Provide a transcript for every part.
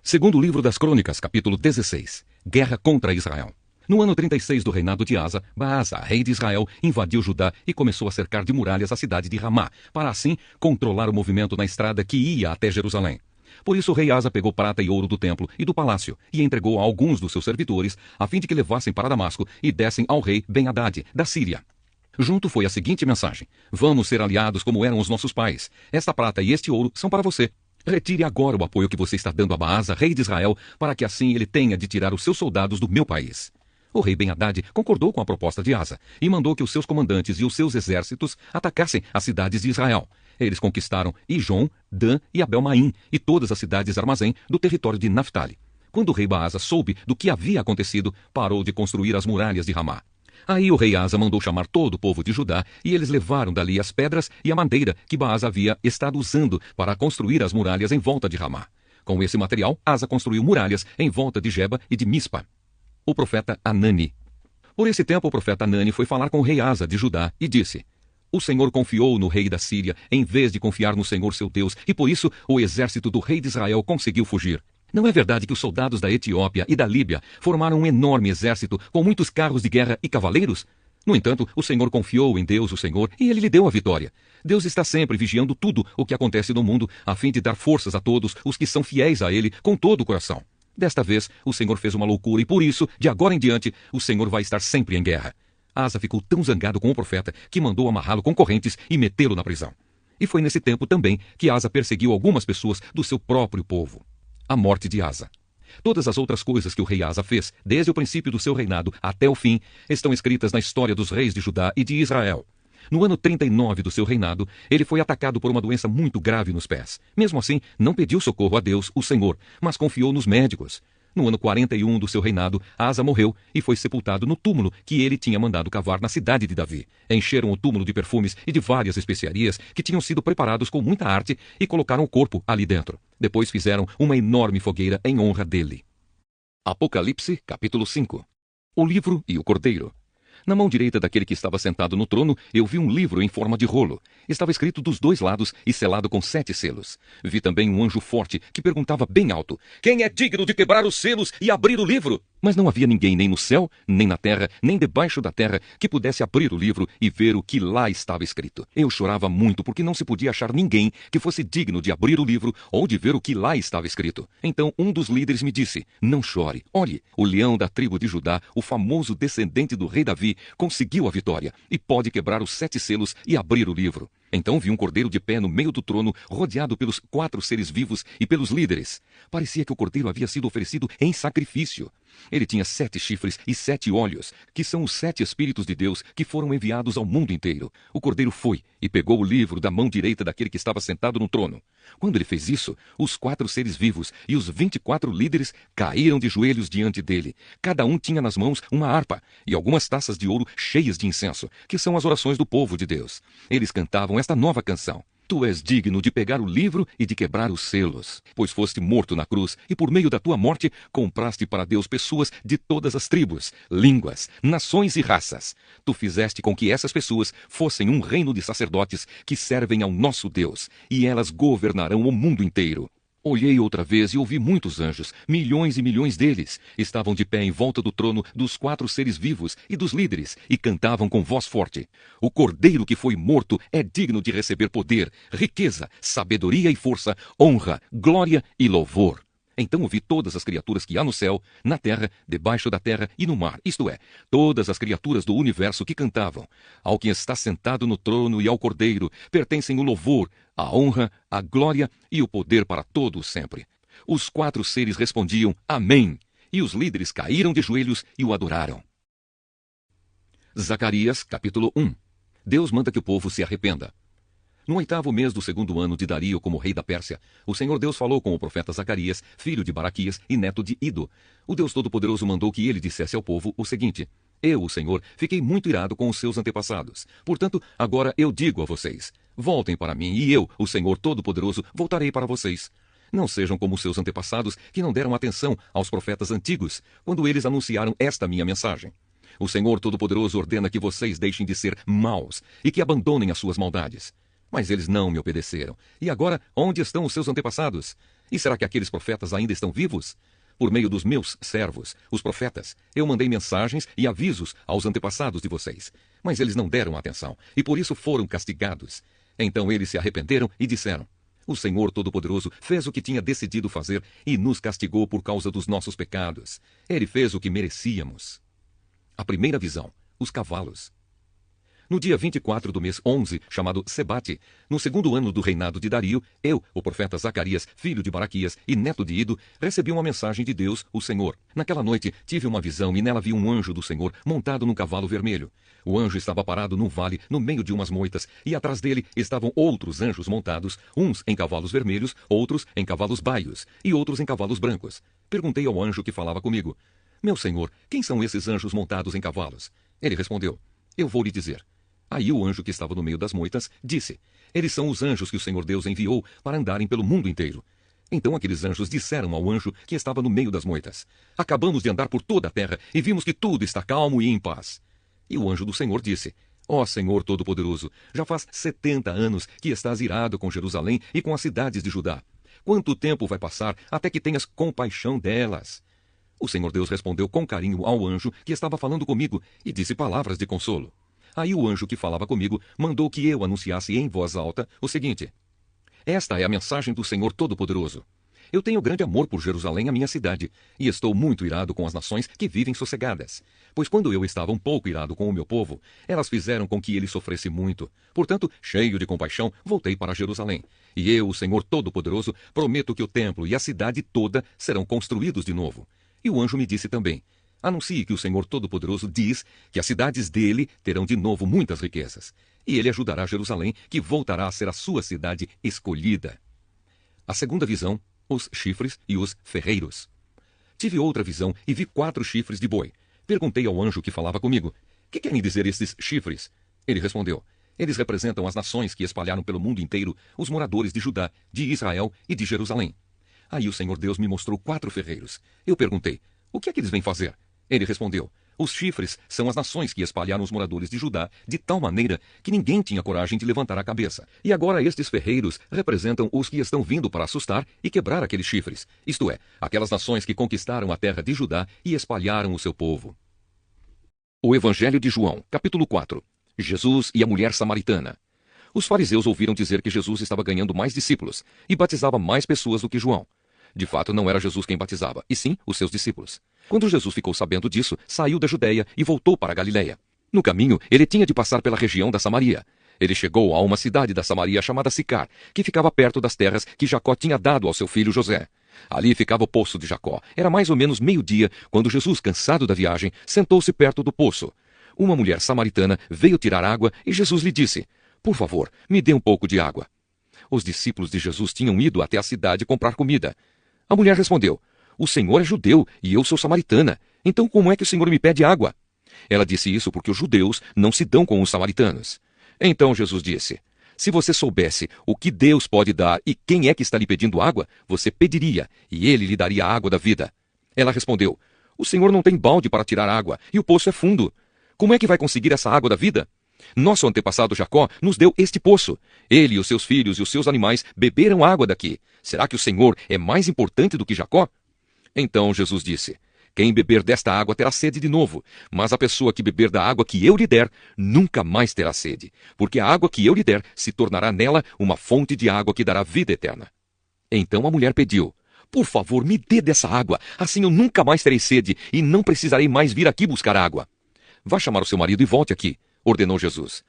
Segundo livro das Crônicas, capítulo 16. Guerra contra Israel. No ano 36 do reinado de Asa, Baasa, rei de Israel, invadiu Judá e começou a cercar de muralhas a cidade de Ramá, para assim controlar o movimento na estrada que ia até Jerusalém. Por isso o rei Asa pegou prata e ouro do templo e do palácio e entregou a alguns dos seus servidores, a fim de que levassem para Damasco e dessem ao rei Ben-Hadad, da Síria. Junto foi a seguinte mensagem: vamos ser aliados como eram os nossos pais. Esta prata e este ouro são para você. Retire agora o apoio que você está dando a Baasa, rei de Israel, para que assim ele tenha de tirar os seus soldados do meu país. O rei Ben-Hadad concordou com a proposta de Asa e mandou que os seus comandantes e os seus exércitos atacassem as cidades de Israel. Eles conquistaram Ijon, Dan e Abel-Maim e todas as cidades armazém do território de Naftali. Quando o rei Baasa soube do que havia acontecido, parou de construir as muralhas de Ramá. Aí o rei Asa mandou chamar todo o povo de Judá e eles levaram dali as pedras e a madeira que Baasa havia estado usando para construir as muralhas em volta de Ramá. Com esse material, Asa construiu muralhas em volta de Geba e de Mispa. O profeta Anani. Por esse tempo o profeta Anani foi falar com o rei Asa de Judá e disse: o Senhor confiou no rei da Síria em vez de confiar no Senhor seu Deus, e por isso o exército do rei de Israel conseguiu fugir. Não é verdade que os soldados da Etiópia e da Líbia formaram um enorme exército com muitos carros de guerra e cavaleiros? No entanto, o Senhor confiou em Deus, o Senhor, e ele lhe deu a vitória. Deus está sempre vigiando tudo o que acontece no mundo, a fim de dar forças a todos os que são fiéis a ele com todo o coração. Desta vez, o Senhor fez uma loucura e por isso, de agora em diante, o Senhor vai estar sempre em guerra. Asa ficou tão zangado com o profeta que mandou amarrá-lo com correntes e metê-lo na prisão. E foi nesse tempo também que Asa perseguiu algumas pessoas do seu próprio povo. A morte de Asa. Todas as outras coisas que o rei Asa fez, desde o princípio do seu reinado até o fim, estão escritas na história dos reis de Judá e de Israel. No ano 39 do seu reinado, ele foi atacado por uma doença muito grave nos pés. Mesmo assim, não pediu socorro a Deus, o Senhor, mas confiou nos médicos. No ano 41 do seu reinado, Asa morreu e foi sepultado no túmulo que ele tinha mandado cavar na cidade de Davi. Encheram o túmulo de perfumes e de várias especiarias que tinham sido preparados com muita arte e colocaram o corpo ali dentro. Depois fizeram uma enorme fogueira em honra dele. Apocalipse, capítulo 5. O livro e o cordeiro. Na mão direita daquele que estava sentado no trono, eu vi um livro em forma de rolo. Estava escrito dos dois lados e selado com 7 selos. Vi também um anjo forte que perguntava bem alto: quem é digno de quebrar os selos e abrir o livro? Mas não havia ninguém nem no céu, nem na terra, nem debaixo da terra que pudesse abrir o livro e ver o que lá estava escrito. Eu chorava muito porque não se podia achar ninguém que fosse digno de abrir o livro ou de ver o que lá estava escrito. Então um dos líderes me disse: não chore. Olhe, o leão da tribo de Judá, o famoso descendente do rei Davi, conseguiu a vitória e pode quebrar os 7 selos e abrir o livro. Então vi um cordeiro de pé no meio do trono, rodeado pelos 4 seres vivos e pelos líderes. Parecia que o cordeiro havia sido oferecido em sacrifício. Ele tinha 7 chifres e 7 olhos, que são os 7 Espíritos de Deus que foram enviados ao mundo inteiro. O cordeiro foi e pegou o livro da mão direita daquele que estava sentado no trono. Quando ele fez isso, os 4 seres vivos e os 24 líderes caíram de joelhos diante dele. Cada um tinha nas mãos uma harpa e algumas taças de ouro cheias de incenso, que são as orações do povo de Deus. Eles cantavam esta nova canção: tu és digno de pegar o livro e de quebrar os selos, pois foste morto na cruz, e por meio da tua morte compraste para Deus pessoas de todas as tribos, línguas, nações e raças. Tu fizeste com que essas pessoas fossem um reino de sacerdotes que servem ao nosso Deus, e elas governarão o mundo inteiro. Olhei outra vez e ouvi muitos anjos, milhões e milhões deles. Estavam de pé em volta do trono dos 4 seres vivos e dos líderes, e cantavam com voz forte: o cordeiro que foi morto é digno de receber poder, riqueza, sabedoria e força, honra, glória e louvor. Então ouvi todas as criaturas que há no céu, na terra, debaixo da terra e no mar, isto é, todas as criaturas do universo que cantavam: ao que está sentado no trono e ao cordeiro pertencem o louvor, a honra, a glória e o poder para todos sempre. Os 4 seres respondiam: amém, e os líderes caíram de joelhos e o adoraram. Zacarias, capítulo 1. Deus manda que o povo se arrependa. No 8º mês do 2º ano de Dario como rei da Pérsia, o Senhor Deus falou com o profeta Zacarias, filho de Baraquias e neto de Ido. O Deus Todo-Poderoso mandou que ele dissesse ao povo o seguinte: eu, o Senhor, fiquei muito irado com os seus antepassados. Portanto, agora eu digo a vocês: voltem para mim, e eu, o Senhor Todo-Poderoso, voltarei para vocês. Não sejam como os seus antepassados, que não deram atenção aos profetas antigos, quando eles anunciaram esta minha mensagem. O Senhor Todo-Poderoso ordena que vocês deixem de ser maus e que abandonem as suas maldades. Mas eles não me obedeceram. E agora, onde estão os seus antepassados? E será que aqueles profetas ainda estão vivos? Por meio dos meus servos, os profetas, eu mandei mensagens e avisos aos antepassados de vocês. Mas eles não deram atenção, e por isso foram castigados. Então eles se arrependeram e disseram: o Senhor Todo-Poderoso fez o que tinha decidido fazer e nos castigou por causa dos nossos pecados. Ele fez o que merecíamos. A primeira visão, os cavalos. No dia 24 do mês 11, chamado Sebate, no segundo ano do reinado de Dario, eu, o profeta Zacarias, filho de Baraquias e neto de Ido, recebi uma mensagem de Deus, o Senhor. Naquela noite, tive uma visão e nela vi um anjo do Senhor montado num cavalo vermelho. O anjo estava parado num vale, no meio de umas moitas, e atrás dele estavam outros anjos montados, uns em cavalos vermelhos, outros em cavalos baios, e outros em cavalos brancos. Perguntei ao anjo que falava comigo: meu senhor, quem são esses anjos montados em cavalos? Ele respondeu: eu vou lhe dizer. Aí o anjo que estava no meio das moitas disse: eles são os anjos que o Senhor Deus enviou para andarem pelo mundo inteiro. Então aqueles anjos disseram ao anjo que estava no meio das moitas: acabamos de andar por toda a terra e vimos que tudo está calmo e em paz. E o anjo do Senhor disse: ó Senhor Todo-Poderoso, já faz 70 anos que estás irado com Jerusalém e com as cidades de Judá. Quanto tempo vai passar até que tenhas compaixão delas? O Senhor Deus respondeu com carinho ao anjo que estava falando comigo e disse palavras de consolo. Aí o anjo que falava comigo mandou que eu anunciasse em voz alta o seguinte: esta é a mensagem do Senhor Todo-Poderoso. Eu tenho grande amor por Jerusalém, a minha cidade, e estou muito irado com as nações que vivem sossegadas. Pois quando eu estava um pouco irado com o meu povo, elas fizeram com que ele sofresse muito. Portanto, cheio de compaixão, voltei para Jerusalém. E eu, o Senhor Todo-Poderoso, prometo que o templo e a cidade toda serão construídos de novo. E o anjo me disse também: anuncie que o Senhor Todo-Poderoso diz que as cidades dele terão de novo muitas riquezas. E ele ajudará Jerusalém, que voltará a ser a sua cidade escolhida. A segunda visão, os chifres e os ferreiros. Tive outra visão e vi 4 chifres de boi. Perguntei ao anjo que falava comigo: que querem dizer estes chifres? Ele respondeu: eles representam as nações que espalharam pelo mundo inteiro os moradores de Judá, de Israel e de Jerusalém. Aí o Senhor Deus me mostrou 4 ferreiros. Eu perguntei: o que é que eles vêm fazer? Ele respondeu: os chifres são as nações que espalharam os moradores de Judá de tal maneira que ninguém tinha coragem de levantar a cabeça. E agora estes ferreiros representam os que estão vindo para assustar e quebrar aqueles chifres, isto é, aquelas nações que conquistaram a terra de Judá e espalharam o seu povo. O Evangelho de João, capítulo 4. Jesus e a mulher samaritana. Os fariseus ouviram dizer que Jesus estava ganhando mais discípulos e batizava mais pessoas do que João. De fato, não era Jesus quem batizava, e sim os seus discípulos. Quando Jesus ficou sabendo disso, saiu da Judeia e voltou para a Galiléia. No caminho, ele tinha de passar pela região da Samaria. Ele chegou a uma cidade da Samaria chamada Sicar, que ficava perto das terras que Jacó tinha dado ao seu filho José. Ali ficava o poço de Jacó. Era mais ou menos meio-dia, quando Jesus, cansado da viagem, sentou-se perto do poço. Uma mulher samaritana veio tirar água e Jesus lhe disse: por favor, me dê um pouco de água. Os discípulos de Jesus tinham ido até a cidade comprar comida. A mulher respondeu: o Senhor é judeu e eu sou samaritana. Então como é que o Senhor me pede água? Ela disse isso porque os judeus não se dão com os samaritanos. Então Jesus disse: se você soubesse o que Deus pode dar e quem é que está lhe pedindo água, você pediria e ele lhe daria a água da vida. Ela respondeu: o Senhor não tem balde para tirar água e o poço é fundo. Como é que vai conseguir essa água da vida? Nosso antepassado Jacó nos deu este poço. Ele e os seus filhos e os seus animais beberam água daqui. Será que o Senhor é mais importante do que Jacó? Então Jesus disse: quem beber desta água terá sede de novo, mas a pessoa que beber da água que eu lhe der, nunca mais terá sede, porque a água que eu lhe der se tornará nela uma fonte de água que dará vida eterna. Então a mulher pediu: por favor, me dê dessa água, assim eu nunca mais terei sede e não precisarei mais vir aqui buscar água. Vá chamar o seu marido e volte aqui, ordenou Jesus.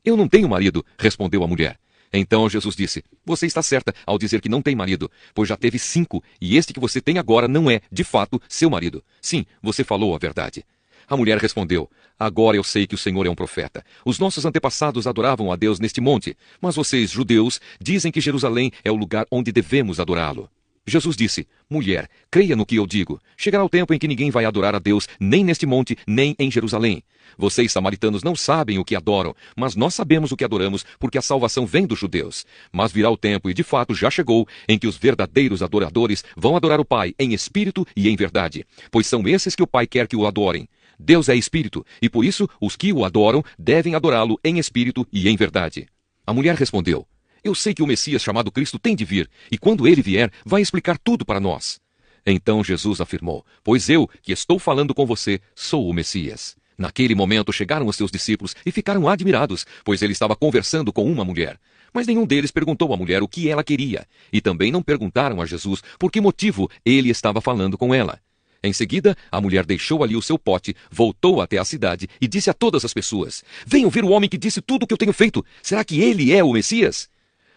Eu não tenho marido, respondeu a mulher. Então Jesus disse: você está certa ao dizer que não tem marido, pois já teve 5, e este que você tem agora não é, de fato, seu marido. Sim, você falou a verdade. A mulher respondeu: agora eu sei que o Senhor é um profeta. Os nossos antepassados adoravam a Deus neste monte, mas vocês, judeus, dizem que Jerusalém é o lugar onde devemos adorá-lo. Jesus disse: mulher, creia no que eu digo. Chegará o tempo em que ninguém vai adorar a Deus, nem neste monte, nem em Jerusalém. Vocês, samaritanos, não sabem o que adoram, mas nós sabemos o que adoramos, porque a salvação vem dos judeus. Mas virá o tempo, e de fato já chegou, em que os verdadeiros adoradores vão adorar o Pai em espírito e em verdade, pois são esses que o Pai quer que o adorem. Deus é espírito, e por isso os que o adoram devem adorá-lo em espírito e em verdade. A mulher respondeu: Eu sei que o Messias chamado Cristo tem de vir, e quando ele vier, vai explicar tudo para nós. Então Jesus afirmou: pois eu, que estou falando com você, sou o Messias. Naquele momento chegaram os seus discípulos e ficaram admirados, pois ele estava conversando com uma mulher. Mas nenhum deles perguntou à mulher o que ela queria, e também não perguntaram a Jesus por que motivo ele estava falando com ela. Em seguida, a mulher deixou ali o seu pote, voltou até a cidade e disse a todas as pessoas: venham ver o homem que disse tudo o que eu tenho feito. Será que ele é o Messias?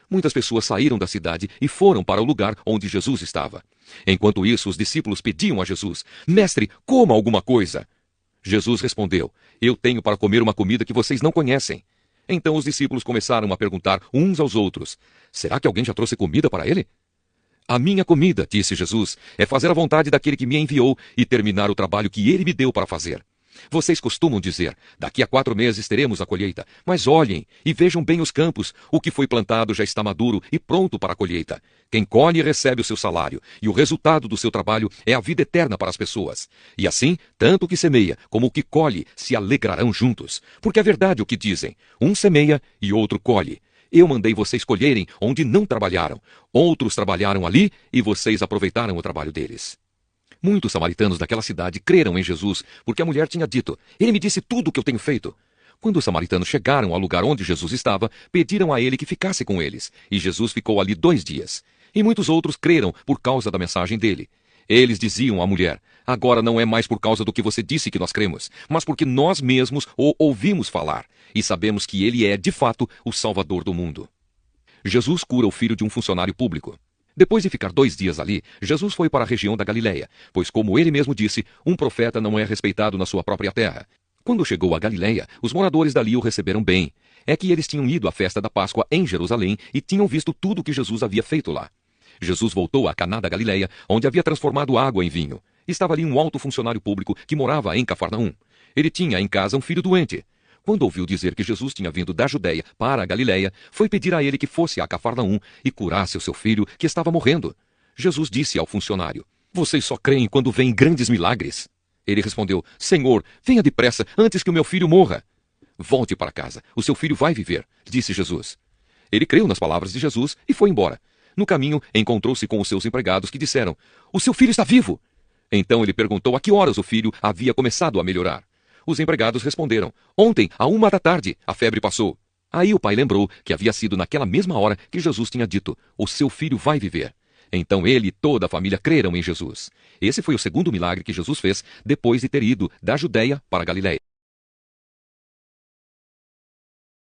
Muitas pessoas saíram da cidade e foram para o lugar onde Jesus estava. Enquanto isso, os discípulos pediam a Jesus: mestre, coma alguma coisa. Jesus respondeu: eu tenho para comer uma comida que vocês não conhecem. Então os discípulos começaram a perguntar uns aos outros: será que alguém já trouxe comida para ele? A minha comida, disse Jesus, é fazer a vontade daquele que me enviou e terminar o trabalho que ele me deu para fazer. Vocês costumam dizer: daqui a 4 meses teremos a colheita. Mas olhem e vejam bem os campos. O que foi plantado já está maduro e pronto para a colheita. Quem colhe recebe o seu salário, e o resultado do seu trabalho é a vida eterna para as pessoas. E assim, tanto o que semeia como o que colhe se alegrarão juntos. Porque é verdade o que dizem: um semeia e outro colhe. Eu mandei vocês colherem onde não trabalharam. Outros trabalharam ali e vocês aproveitaram o trabalho deles. Muitos samaritanos daquela cidade creram em Jesus, porque a mulher tinha dito: ele me disse tudo o que eu tenho feito. Quando os samaritanos chegaram ao lugar onde Jesus estava, pediram a ele que ficasse com eles, e Jesus ficou ali 2 dias. E muitos outros creram por causa da mensagem dele. Eles diziam à mulher: agora não é mais por causa do que você disse que nós cremos, mas porque nós mesmos o ouvimos falar, e sabemos que ele é, de fato, o Salvador do mundo. Jesus cura o filho de um funcionário público. Depois de ficar 2 dias ali, Jesus foi para a região da Galileia, pois, como ele mesmo disse, um profeta não é respeitado na sua própria terra. Quando chegou à Galileia, os moradores dali o receberam bem. É que eles tinham ido à festa da Páscoa em Jerusalém e tinham visto tudo o que Jesus havia feito lá. Jesus voltou a Caná da Galileia, onde havia transformado água em vinho. Estava ali um alto funcionário público que morava em Cafarnaum. Ele tinha em casa um filho doente. Quando ouviu dizer que Jesus tinha vindo da Judeia para a Galileia, foi pedir a ele que fosse a Cafarnaum e curasse o seu filho, que estava morrendo. Jesus disse ao funcionário: vocês só creem quando veem grandes milagres. Ele respondeu: Senhor, venha depressa, antes que o meu filho morra. Volte para casa, o seu filho vai viver, disse Jesus. Ele creu nas palavras de Jesus e foi embora. No caminho, encontrou-se com os seus empregados que disseram: o seu filho está vivo. Então ele perguntou a que horas o filho havia começado a melhorar. Os empregados responderam: ontem, à 1 da tarde, a febre passou. Aí o pai lembrou que havia sido naquela mesma hora que Jesus tinha dito: o seu filho vai viver. Então ele e toda a família creram em Jesus. Esse foi o segundo milagre que Jesus fez depois de ter ido da Judeia para a Galileia.